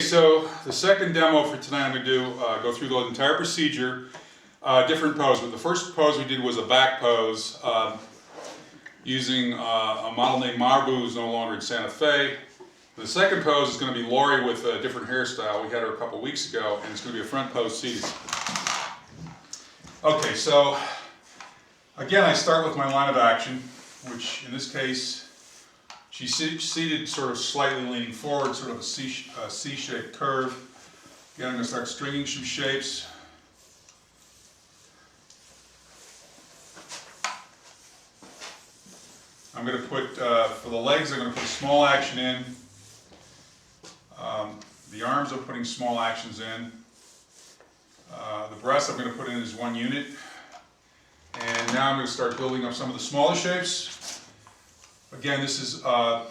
so the second demo for tonight, I'm going to go through the entire procedure, different pose. But the first pose we did was a back pose using a model named Marbu, who's no longer in Santa Fe. The second pose is going to be Lori with a different hairstyle. We had her a couple weeks ago, and it's going to be a front pose seated. Okay, so again, I start with my line of action, which in this case, she's seated sort of slightly leaning forward, sort of a C-shaped curve. Again, I'm going to start stringing some shapes. I'm going to put, for the legs, I'm going to put a small action in. The arms I'm putting small actions in. The breast I'm going to put in as one unit. And now I'm going to start building up some of the smaller shapes. Again, this is the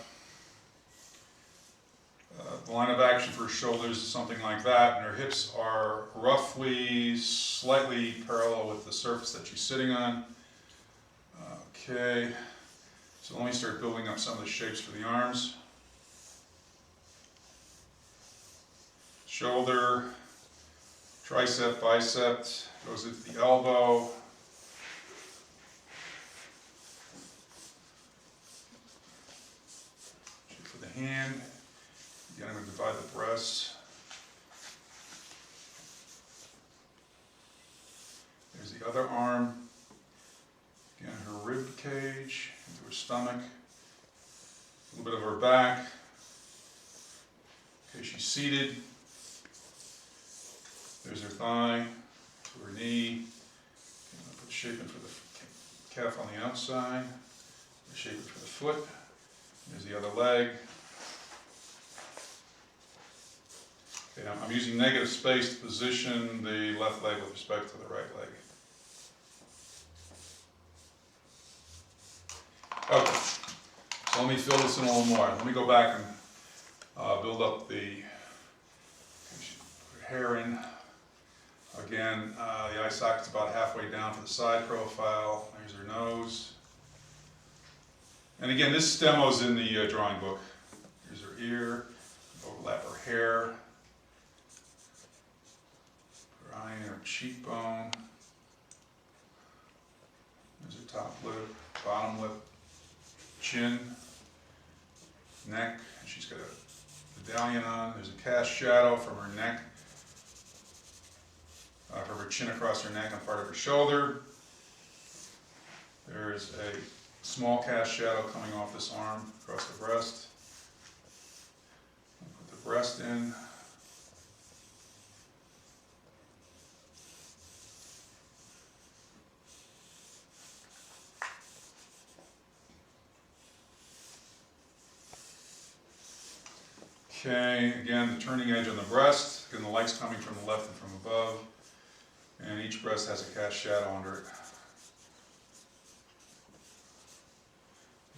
line of action for her shoulders, something like that, and her hips are roughly slightly parallel with the surface that she's sitting on. Okay, so let me start building up some of the shapes for the arms. Shoulder, tricep, bicep, goes into the elbow. For the hand, again I'm going to divide the breasts. There's the other arm. Again, her rib cage, into her stomach, a little bit of her back. Okay, she's seated. There's her thigh, to her knee. I'm going to put shape in for the calf on the outside, shape in for the foot. There's the other leg. Okay, now I'm using negative space to position the left leg with respect to the right leg. Okay, so let me fill this in a little more. Let me go back and build up the hair in. Again, the eye socket's about halfway down for the side profile. There's her nose. And again, this demo's in the drawing book. Here's her ear, overlap her hair, her eye and her cheekbone. There's her top lip, bottom lip, chin, neck. She's got a medallion on. There's a cast shadow from her neck, from her chin across her neck and part of her shoulder. There's a small cast shadow coming off this arm across the breast. I'll put the breast in. Okay, again, the turning edge on the breast. Again, the light's coming from the left and from above. And each breast has a cast shadow under it.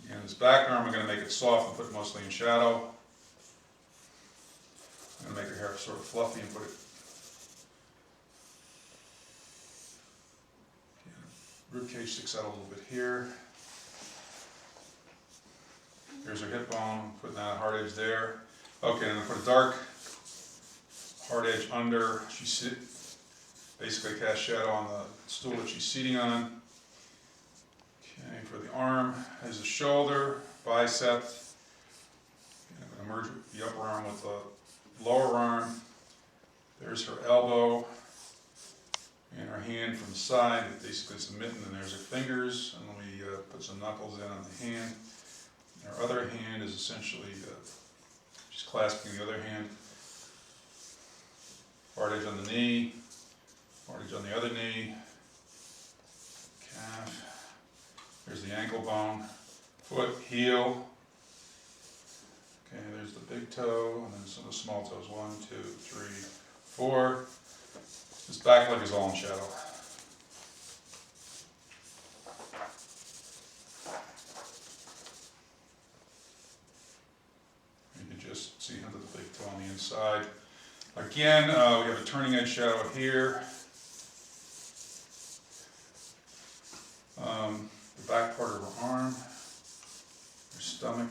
Again, this back arm, I'm going to make it soft and put it mostly in shadow. I'm going to make her hair sort of fluffy and put it. Rib cage sticks out a little bit here. Here's her hip bone, putting that hard edge there. Okay, I'm going to put a dark hard edge under. She's basically a cast shadow on the stool that she's seating on. Okay, for the arm, there's a shoulder, bicep. I'm going to merge the upper arm with the lower arm. There's her elbow and her hand from the side. Basically, it's a mitten, and there's her fingers. And let me put some knuckles in on the hand. And her other hand is essentially, she's clasping the other hand. Hard edge on the knee, hard edge on the other knee, calf. There's the ankle bone, foot, heel. Okay, there's the big toe, and then some of the small toes. 1, 2, 3, 4. This back leg is all in shadow. You can just see under the big toe on the inside. Again, we have a turning edge shadow here. The back part of her arm, her stomach.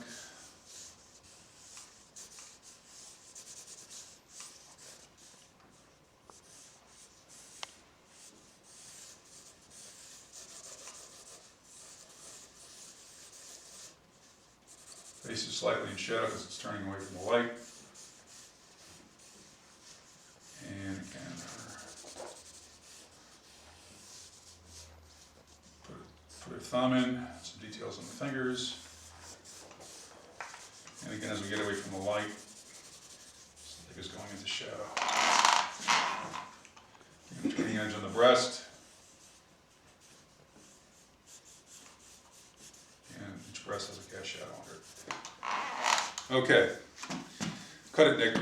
Face is slightly in shadow because it's turning away from the light. And again, put her thumb in, some details on the fingers. And again, as we get away from the light, something is going into shadow. Turning edge on the breast. And each breast has a cast shadow under it. Okay, cut it, Nick.